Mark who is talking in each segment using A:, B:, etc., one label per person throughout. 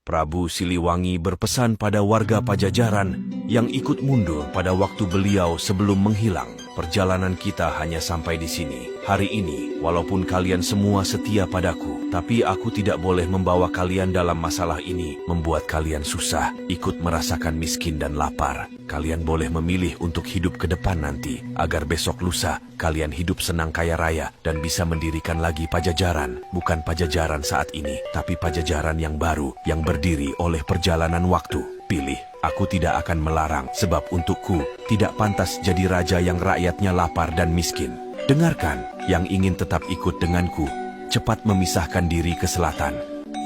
A: Prabu Siliwangi berpesan pada warga Pajajaran yang ikut mundur pada waktu beliau sebelum menghilang. Perjalanan kita hanya sampai di sini. Hari ini, walaupun kalian semua setia padaku, tapi aku tidak boleh membawa kalian dalam masalah ini, membuat kalian susah, ikut merasakan miskin dan lapar. Kalian boleh memilih untuk hidup ke depan nanti, agar besok lusa kalian hidup senang kaya raya dan bisa mendirikan lagi Pajajaran. Bukan Pajajaran saat ini, tapi Pajajaran yang baru, yang berdiri oleh perjalanan waktu. Pilih. Aku tidak akan melarang, sebab untukku tidak pantas jadi raja yang rakyatnya lapar dan miskin. Dengarkan, yang ingin tetap ikut denganku, cepat memisahkan diri ke selatan.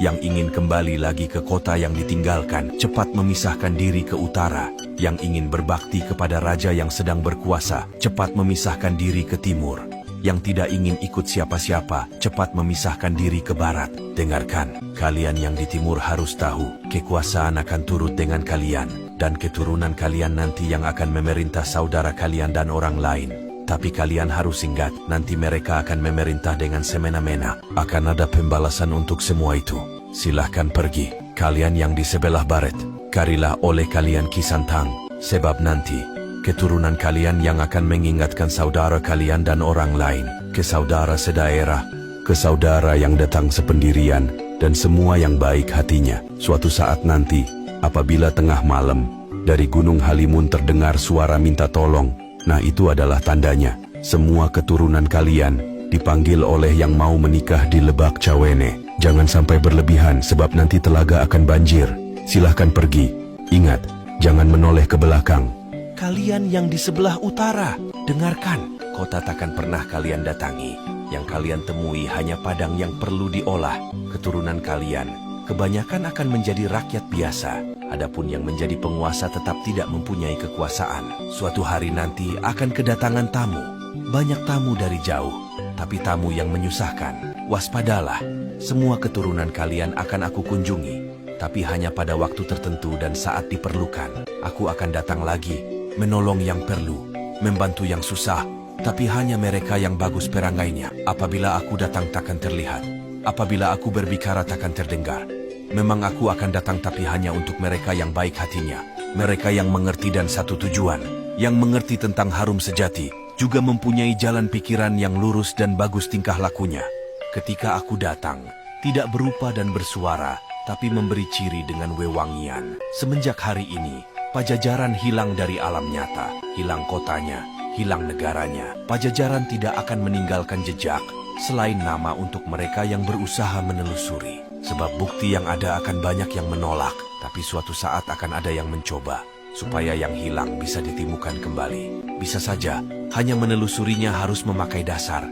A: Yang ingin kembali lagi ke kota yang ditinggalkan, cepat memisahkan diri ke utara. Yang ingin berbakti kepada raja yang sedang berkuasa, cepat memisahkan diri ke timur. Yang tidak ingin ikut siapa-siapa, cepat memisahkan diri ke barat. Dengarkan, kalian yang di timur harus tahu, kekuasaan akan turut dengan kalian, dan keturunan kalian nanti yang akan memerintah saudara kalian dan orang lain. Tapi kalian harus ingat, nanti mereka akan memerintah dengan semena-mena. Akan ada pembalasan untuk semua itu. Silahkan pergi, kalian yang di sebelah barat, carilah oleh kalian Kisantang, sebab nanti keturunan kalian yang akan mengingatkan saudara kalian dan orang lain, ke saudara sedaerah, ke saudara yang datang sependirian, dan semua yang baik hatinya. Suatu saat nanti, apabila tengah malam, dari Gunung Halimun terdengar suara minta tolong, nah itu adalah tandanya, semua keturunan kalian dipanggil oleh yang mau menikah di Lebak Cawene. Jangan sampai berlebihan, sebab nanti telaga akan banjir. Silahkan pergi. Ingat, jangan menoleh ke belakang. Kalian yang di sebelah utara, dengarkan, kota takkan pernah kalian datangi. Yang kalian temui hanya padang yang perlu diolah. Keturunan kalian, kebanyakan akan menjadi rakyat biasa. Adapun yang menjadi penguasa tetap tidak mempunyai kekuasaan. Suatu hari nanti akan kedatangan tamu. Banyak tamu dari jauh, tapi tamu yang menyusahkan. Waspadalah, semua keturunan kalian akan aku kunjungi. Tapi hanya pada waktu tertentu dan saat diperlukan. Aku akan datang lagi, menolong yang perlu, membantu yang susah, tapi hanya mereka yang bagus perangainya. Apabila aku datang takkan terlihat, apabila aku berbicara takkan terdengar. Memang aku akan datang tapi hanya untuk mereka yang baik hatinya, mereka yang mengerti dan satu tujuan, yang mengerti tentang harum sejati, juga mempunyai jalan pikiran yang lurus dan bagus tingkah lakunya. Ketika aku datang, tidak berupa dan bersuara, tapi memberi ciri dengan wewangian. Semenjak hari ini, Pajajaran hilang dari alam nyata, hilang kotanya, hilang negaranya. Pajajaran tidak akan meninggalkan jejak, selain nama untuk mereka yang berusaha menelusuri. Sebab bukti yang ada akan banyak yang menolak, tapi suatu saat akan ada yang mencoba, supaya yang hilang bisa ditemukan kembali. Bisa saja, hanya menelusurinya harus memakai dasar,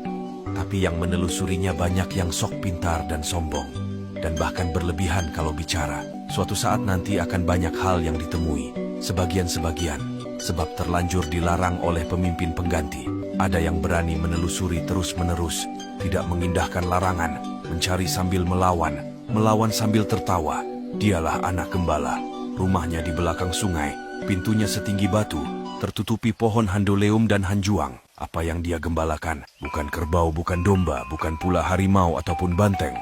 A: tapi yang menelusurinya banyak yang sok pintar dan sombong, dan bahkan berlebihan kalau bicara. Suatu saat nanti akan banyak hal yang ditemui, sebagian-sebagian, sebab terlanjur dilarang oleh pemimpin pengganti. Ada yang berani menelusuri terus-menerus, tidak mengindahkan larangan, mencari sambil melawan, melawan sambil tertawa. Dialah anak gembala, rumahnya di belakang sungai, pintunya setinggi batu, tertutupi pohon handoleum dan hanjuang. Apa yang dia gembalakan, bukan kerbau, bukan domba, bukan pula harimau ataupun banteng,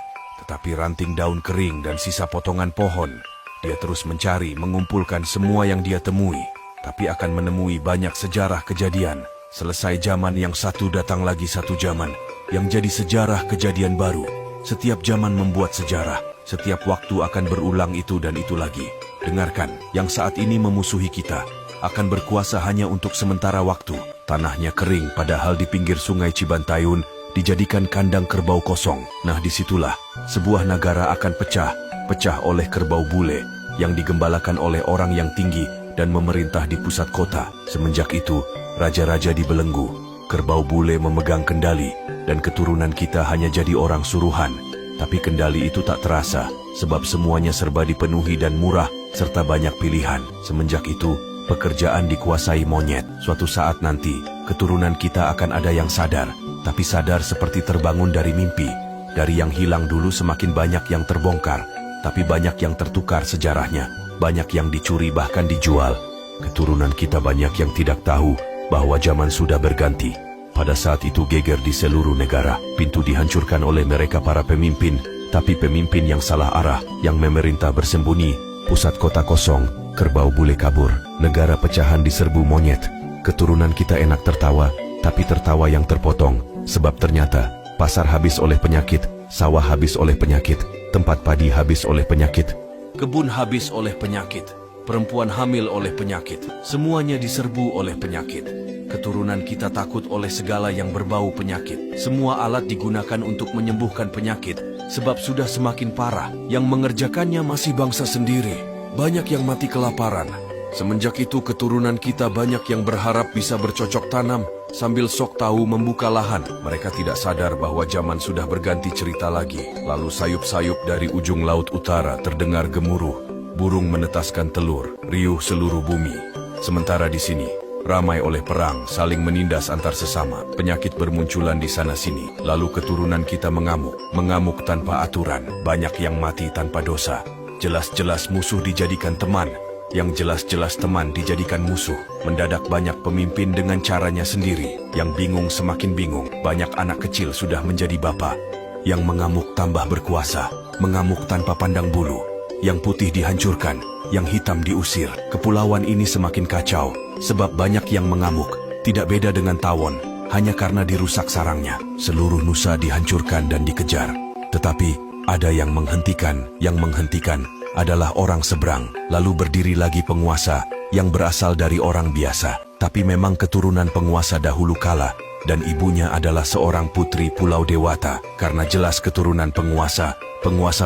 A: tetapi ranting daun kering dan sisa potongan pohon. Dia terus mencari, mengumpulkan semua yang dia temui, tapi akan menemui banyak sejarah kejadian. Selesai zaman yang satu datang lagi satu zaman, yang jadi sejarah kejadian baru. Setiap zaman membuat sejarah, setiap waktu akan berulang itu dan itu lagi. Dengarkan, yang saat ini memusuhi kita, akan berkuasa hanya untuk sementara waktu. Tanahnya kering, padahal di pinggir sungai Cibantayun dijadikan kandang kerbau kosong. Nah disitulah, sebuah negara akan pecah oleh kerbau bule, yang digembalakan oleh orang yang tinggi dan memerintah di pusat kota. Semenjak itu, raja-raja dibelenggu, kerbau bule memegang kendali, dan keturunan kita hanya jadi orang suruhan. Tapi kendali itu tak terasa, sebab semuanya serba dipenuhi dan murah, serta banyak pilihan. Semenjak itu, pekerjaan dikuasai monyet. Suatu saat nanti, keturunan kita akan ada yang sadar, tapi sadar seperti terbangun dari mimpi. Dari yang hilang dulu semakin banyak yang terbongkar, tapi banyak yang tertukar sejarahnya, banyak yang dicuri bahkan dijual. Keturunan kita banyak yang tidak tahu bahwa zaman sudah berganti. Pada saat itu geger di seluruh negara, pintu dihancurkan oleh mereka para pemimpin, Tapi pemimpin yang salah arah, yang memerintah bersembunyi, pusat kota kosong, kerbau bule kabur, negara pecahan diserbu monyet. Keturunan kita enak tertawa, tapi tertawa yang terpotong, sebab ternyata pasar habis oleh penyakit, sawah habis oleh penyakit, tempat padi habis oleh penyakit, kebun habis oleh penyakit, perempuan hamil oleh penyakit, semuanya diserbu oleh penyakit. Keturunan kita takut oleh segala yang berbau penyakit. Semua alat digunakan untuk menyembuhkan penyakit, sebab sudah semakin parah. Yang mengerjakannya masih bangsa sendiri. Banyak yang mati kelaparan. Semenjak itu keturunan kita banyak yang berharap bisa bercocok tanam, sambil sok tahu membuka lahan. Mereka tidak sadar bahwa zaman sudah berganti cerita lagi. Lalu sayup-sayup dari ujung laut utara terdengar gemuruh. Burung menetaskan telur, riuh seluruh bumi. Sementara di sini, ramai oleh perang, saling menindas antar sesama. Penyakit bermunculan di sana-sini. Lalu keturunan kita mengamuk tanpa aturan. Banyak yang mati tanpa dosa. Jelas-jelas musuh dijadikan teman. Yang jelas-jelas teman dijadikan musuh. Mendadak banyak pemimpin dengan caranya sendiri. Yang bingung semakin bingung. Banyak anak kecil sudah menjadi bapa. Yang mengamuk tambah berkuasa. Mengamuk tanpa pandang bulu. Yang putih dihancurkan. Yang hitam diusir. Kepulauan ini semakin kacau. Sebab banyak yang mengamuk. Tidak beda dengan tawon. Hanya karena dirusak sarangnya. Seluruh nusa dihancurkan dan dikejar. Tetapi ada yang menghentikan. Yang menghentikan adalah orang seberang. Lalu berdiri lagi penguasa yang berasal dari orang biasa, tapi memang keturunan penguasa dahulu kala, dan ibunya adalah seorang putri Pulau Dewata. Karena jelas keturunan penguasa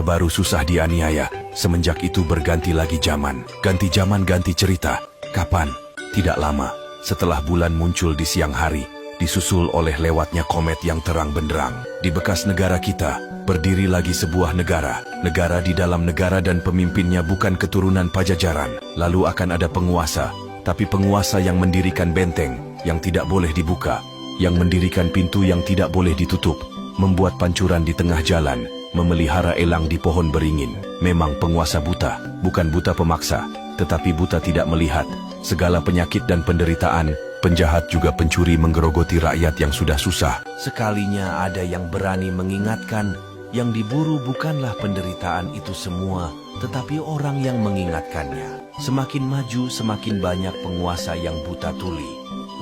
A: baru susah dianiaya. Semenjak itu berganti lagi zaman. Ganti zaman, ganti cerita. Kapan? Tidak lama setelah bulan muncul di siang hari, disusul oleh lewatnya komet yang terang benderang. Di bekas negara kita berdiri lagi sebuah negara. Negara di dalam negara, dan pemimpinnya bukan keturunan Pajajaran. Lalu akan ada penguasa, tapi penguasa yang mendirikan benteng yang tidak boleh dibuka, yang mendirikan pintu yang tidak boleh ditutup, membuat pancuran di tengah jalan, memelihara elang di pohon beringin. Memang penguasa buta, bukan buta pemaksa, tetapi buta tidak melihat segala penyakit dan penderitaan. Penjahat juga pencuri menggerogoti rakyat yang sudah susah. Sekalinya ada yang berani mengingatkan, yang diburu bukanlah penderitaan itu semua, tetapi orang yang mengingatkannya. Semakin maju, semakin banyak penguasa yang buta tuli,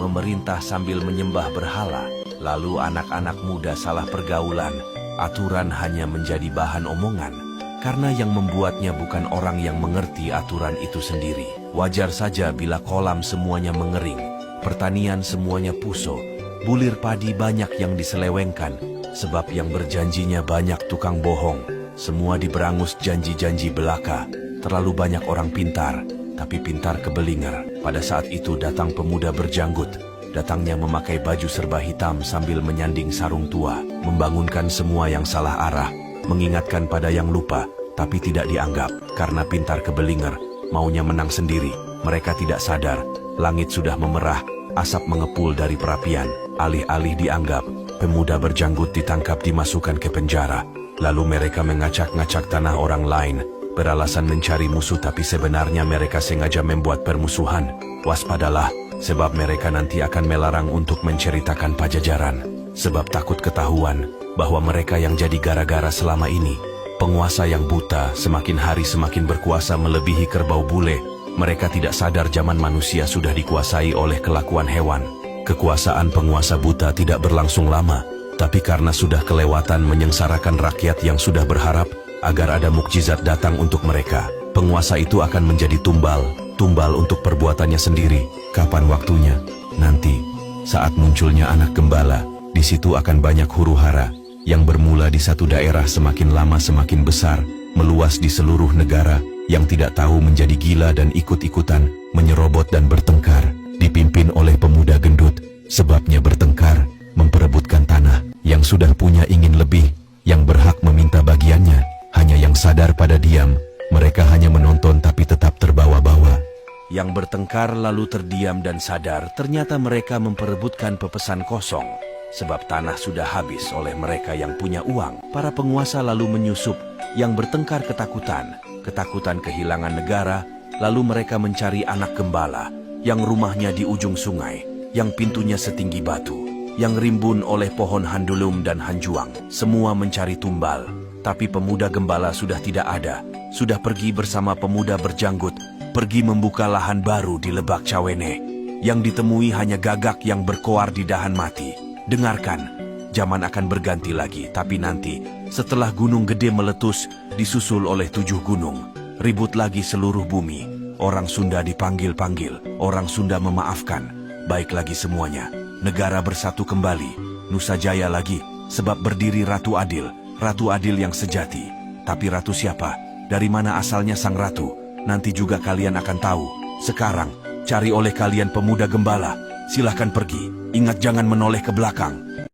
A: memerintah sambil menyembah berhala. Lalu anak-anak muda salah pergaulan, aturan hanya menjadi bahan omongan, karena yang membuatnya bukan orang yang mengerti aturan itu sendiri. Wajar saja bila kolam semuanya mengering, pertanian semuanya puso, bulir padi banyak yang diselewengkan, sebab yang berjanjinya banyak tukang bohong. Semua diberangus janji-janji belaka. Terlalu banyak orang pintar, tapi pintar kebelinger. Pada saat itu datang pemuda berjanggut. Datangnya memakai baju serba hitam sambil menyanding sarung tua, membangunkan semua yang salah arah, mengingatkan pada yang lupa, tapi tidak dianggap. Karena pintar kebelinger, maunya menang sendiri. Mereka tidak sadar, langit sudah memerah, asap mengepul dari perapian. Alih-alih dianggap, pemuda berjanggut ditangkap, dimasukkan ke penjara. Lalu mereka mengacak-ngacak tanah orang lain, beralasan mencari musuh, tapi sebenarnya mereka sengaja membuat permusuhan. Waspadalah, sebab mereka nanti akan melarang untuk menceritakan Pajajaran. Sebab takut ketahuan bahwa mereka yang jadi gara-gara selama ini. Penguasa yang buta semakin hari semakin berkuasa melebihi kerbau bule. Mereka tidak sadar zaman manusia sudah dikuasai oleh kelakuan hewan. Kekuasaan penguasa buta tidak berlangsung lama, tapi karena sudah kelewatan menyengsarakan rakyat yang sudah berharap agar ada mukjizat datang untuk mereka, penguasa itu akan menjadi tumbal untuk perbuatannya sendiri. Kapan waktunya? Nanti, saat munculnya anak gembala, di situ akan banyak huru-hara yang bermula di satu daerah, semakin lama semakin besar, meluas di seluruh negara, yang tidak tahu menjadi gila dan ikut-ikutan, menyerobot dan bertengkar, dipimpin oleh pemuda gendut. Sebabnya bertengkar, memperebutkan tanah. Yang sudah punya ingin lebih, yang berhak meminta bagiannya. Hanya yang sadar pada diam, mereka hanya menonton tapi tetap terbawa-bawa. Yang bertengkar lalu terdiam dan sadar, ternyata mereka memperebutkan pepesan kosong. Sebab tanah sudah habis oleh mereka yang punya uang. Para penguasa lalu menyusup, yang bertengkar ketakutan kehilangan negara. Lalu mereka mencari anak gembala, yang rumahnya di ujung sungai, yang pintunya setinggi batu, yang rimbun oleh pohon handulum dan hanjuang. Semua mencari tumbal, Tapi pemuda gembala sudah tidak ada, sudah pergi bersama pemuda berjanggut, pergi membuka lahan baru di Lebak Cawene. Yang ditemui hanya gagak yang berkoar di dahan mati. Dengarkan, zaman akan berganti lagi, tapi nanti, setelah gunung gede meletus, disusul oleh 7 gunung. Ribut lagi seluruh bumi, orang Sunda dipanggil-panggil, orang Sunda memaafkan, baik lagi semuanya. Negara bersatu kembali, Nusa Jaya lagi, sebab berdiri Ratu Adil yang sejati. Tapi ratu siapa? Dari mana asalnya sang ratu? Nanti juga kalian akan tahu. Sekarang, cari oleh kalian pemuda gembala. Silahkan pergi, ingat jangan menoleh ke belakang.